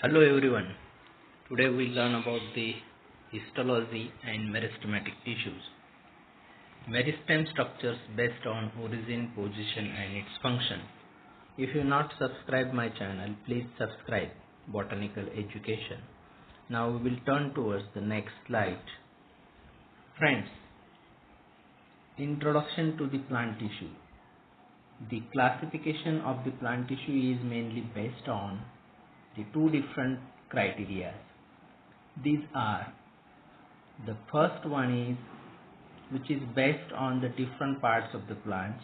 Hello everyone. Today we learn about the histology and meristematic tissues. Meristem structures based on origin, position and its function. If you not subscribe my channel, please subscribe Botanical Education. Now we will turn towards the next slide. Friends, introduction to the plant tissue. The classification of the plant tissue is mainly based on the two different criteria. These are, the first one is which is based on the different parts of the plants,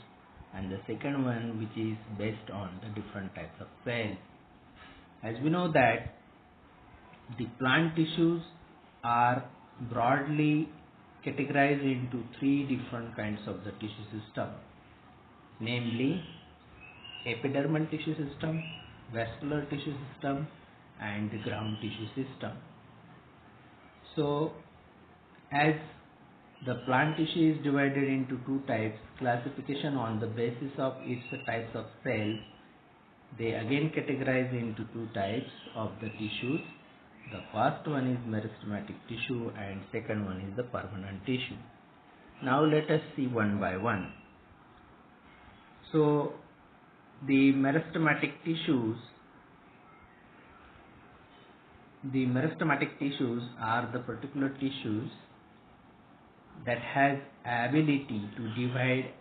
and the second one which is based on the different types of cells. As we know that the plant tissues are broadly categorized into three different kinds of the tissue system, namely epidermal tissue system, vascular tissue system and the ground tissue system. So as the plant tissue is divided into two types, classification on the basis of its types of cells, they again categorize into two types of the tissues. The first one is meristematic tissue and second one is the permanent tissue. Now let us see one by one. So the meristematic tissues are the particular tissues that has ability to divide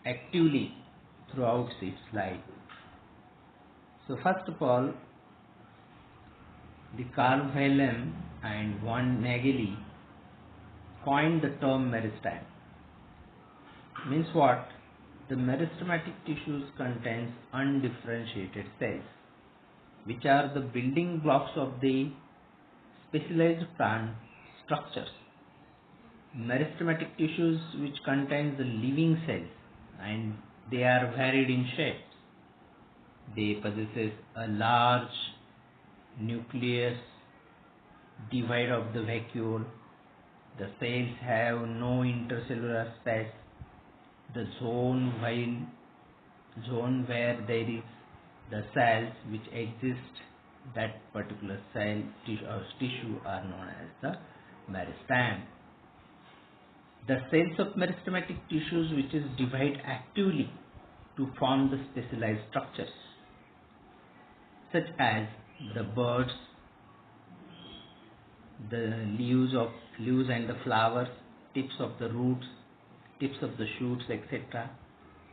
actively throughout its life. So first of all, the Carl Wilhelm and von Nageli coined the term meristem. Means what? The meristematic tissues contains undifferentiated cells, which are the building blocks of the specialized plant structures. Meristematic tissues which contains the living cells and they are varied in shapes. They possess a large nucleus, divide of the vacuole. The cells have no intercellular space. The zone where there is the cells which exist, that particular cell tissue are known as the meristem. The cells of meristematic tissues which is divide actively to form the specialized structures, such as the birds, the leaves and the flowers, tips of the roots, tips of the shoots, etc.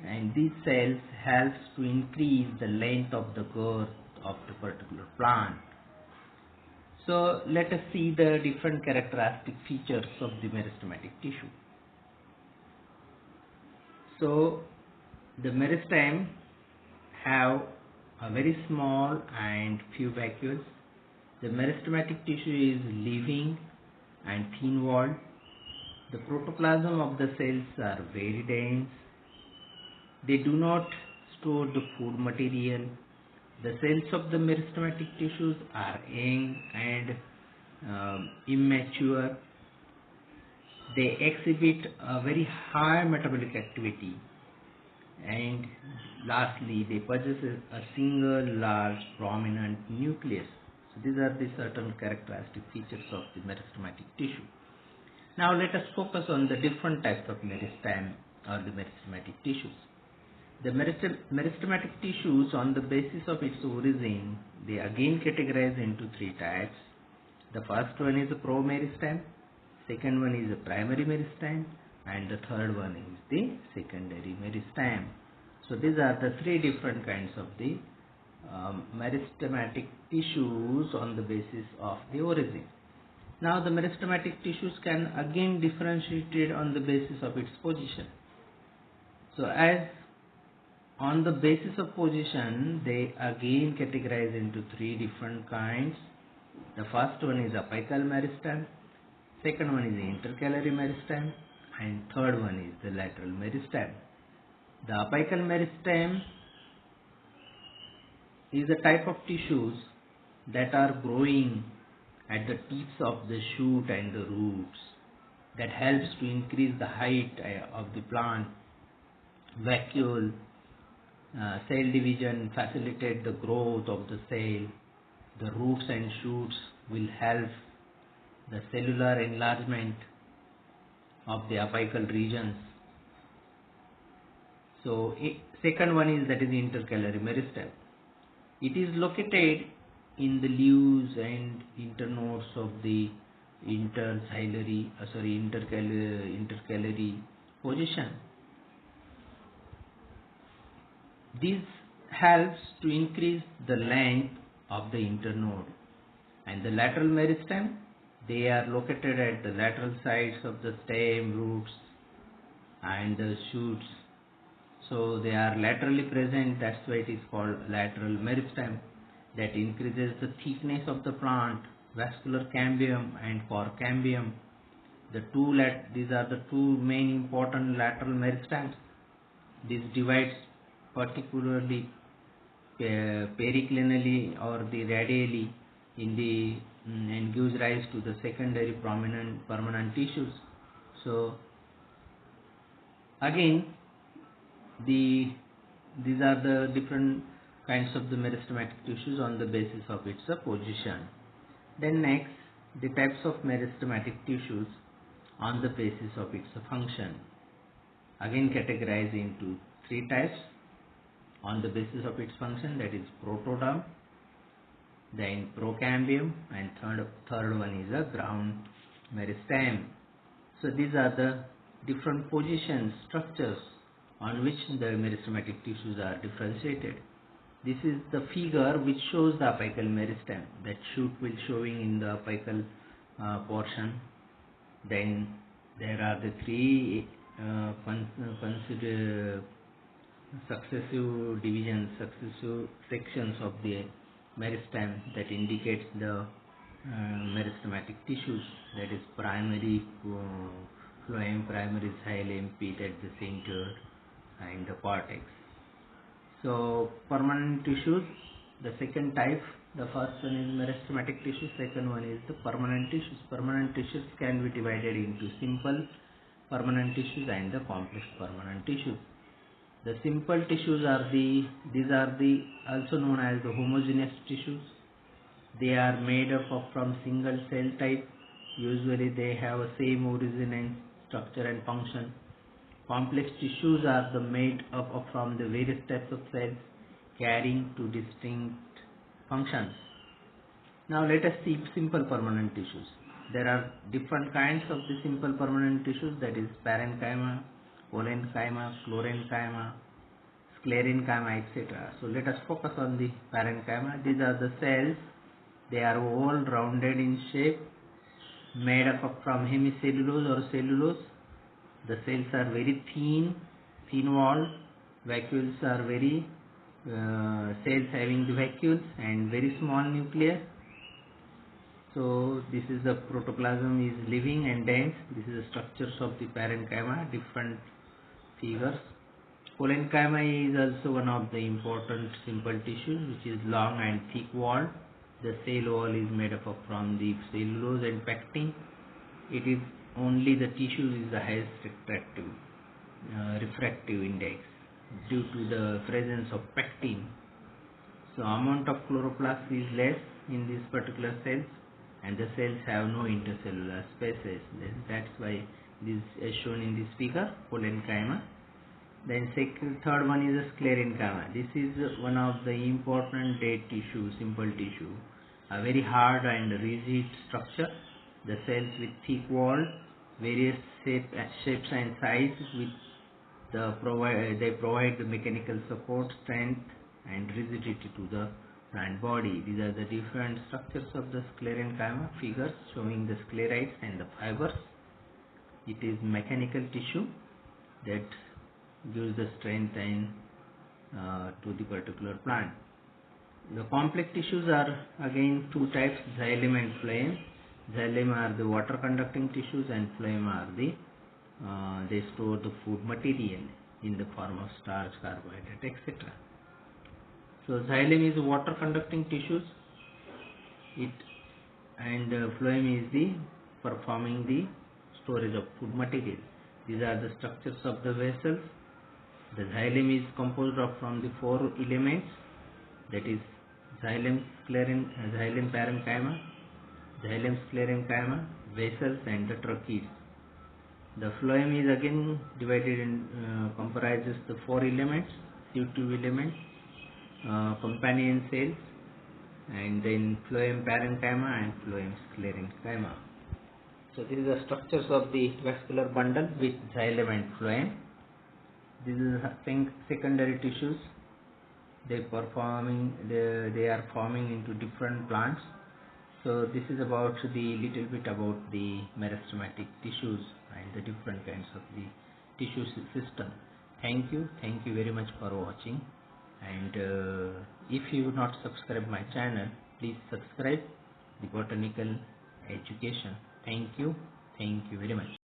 And these cells helps to increase the length of the girth of the particular plant. So let us see the different characteristic features of the meristematic tissue. So the meristem have a very small and few vacuoles. The meristematic tissue is living and thin walled. The protoplasm of the cells are very dense. They do not store the food material. The cells of the meristematic tissues are young and immature. They exhibit a very high metabolic activity, and lastly they possess a single large prominent nucleus. So these are the certain characteristic features of the meristematic tissue. Now let us focus on the different types of meristem or the meristematic tissues. The meristematic tissues, on the basis of its origin, they again categorize into three types. The first one is a promeristem, second one is a primary meristem, and the third one is the secondary meristem. So these are the three different kinds of the meristematic tissues on the basis of the origin. Now the meristematic tissues can again differentiated on the basis of its position. So as on the basis of position, they again categorize into three different kinds. The first one is apical meristem, second one is the intercalary meristem, and third one is the lateral meristem. The apical meristem is a type of tissues that are growing at the tips of the shoot and the roots, that helps to increase the height of the plant. Vacuole cell division facilitate the growth of the cell. the roots and shoots will help the cellular enlargement of the apical regions. So second one is that is intercalary meristem. It is located in the leaves and internodes of the intercalary position. This helps to increase the length of the internode. And the lateral meristem, they are located at the lateral sides of the stem, roots and the shoots. So they are laterally present, that's why it is called lateral meristem. That increases the thickness of the plant, vascular cambium and forecambium. These are the two main important lateral meristems. This divides particularly periclinally or the radially in the and gives rise to the secondary permanent tissues. So again, these are the different kinds of the meristematic tissues on the basis of its position. Then next, the types of meristematic tissues on the basis of its function. Again categorized into three types on the basis of its function, that is protoderm, then procambium, and third one is a ground meristem. So these are the different positions, structures on which the meristematic tissues are differentiated. This is the figure which shows the apical meristem. That shoot will showing in the apical portion. Then there are the three successive divisions, successive sections of the meristem that indicates the meristematic tissues. That is primary phloem, primary xylem, pit at the center, and the cortex. So permanent tissues, the second type, the first one is meristematic tissues, second one is the permanent tissues. Permanent tissues can be divided into simple permanent tissues and the complex permanent tissues. The simple tissues are these are also known as the homogeneous tissues. They are made up of from single cell type. Usually they have a same origin and structure and function. Complex tissues are made up of from the various types of cells carrying two distinct functions. Now let us see simple permanent tissues. There are different kinds of the simple permanent tissues, that is parenchyma, parenchyma, florenchyma, sclerenchyma, etc. So let us focus on the parenchyma. These are the cells. They are all rounded in shape, made up of from hemicellulose or cellulose. The cells are very thin walled. Vacuoles are very cells having the vacuoles and very small nucleus. So this is the protoplasm is living and dense. This is the structures of the parenchyma, different figures. Collenchyma is also one of the important simple tissues, which is long and thick walled. The cell wall is made up of from the cellulose and pectin. It is only the tissue is the highest refractive index due to the presence of pectin. So amount of chloroplast is less in these particular cells, and the cells have no intercellular spaces. That's why this is shown in this figure, collenchyma. Then third one is a sclerenchyma. This is one of the important dead tissue, simple tissue, a very hard and rigid structure. The cells with thick wall, various shapes and sizes, with they provide the mechanical support, strength and rigidity to the plant body. These are the different structures of the sclerenchyma, figures showing the sclerites and the fibers. It is mechanical tissue that gives the strength and to the particular plant. The complex tissues are again two types, xylem and phloem. Xylem are the water conducting tissues and phloem are they store the food material in the form of starch, carbohydrate, etc. So xylem is water conducting tissues, and phloem is the performing the storage of food material. These are the structures of the vessels. The xylem is composed of from the four elements, that is xylem parenchyma, xylem sclerenchyma, vessels and the trochees. The phloem is again divided in comprises the 4 elements, C2 elements, companion cells, and then phloem parenchyma and phloem sclerenchyma. So this is the structures of the vascular bundle with xylem and phloem. This is secondary tissues. They are forming into different plants. So this is about the little bit about the meristematic tissues and the different kinds of the tissue system. Thank you very much for watching. And if you not subscribe my channel, please subscribe the Botanical Education. Thank you very much.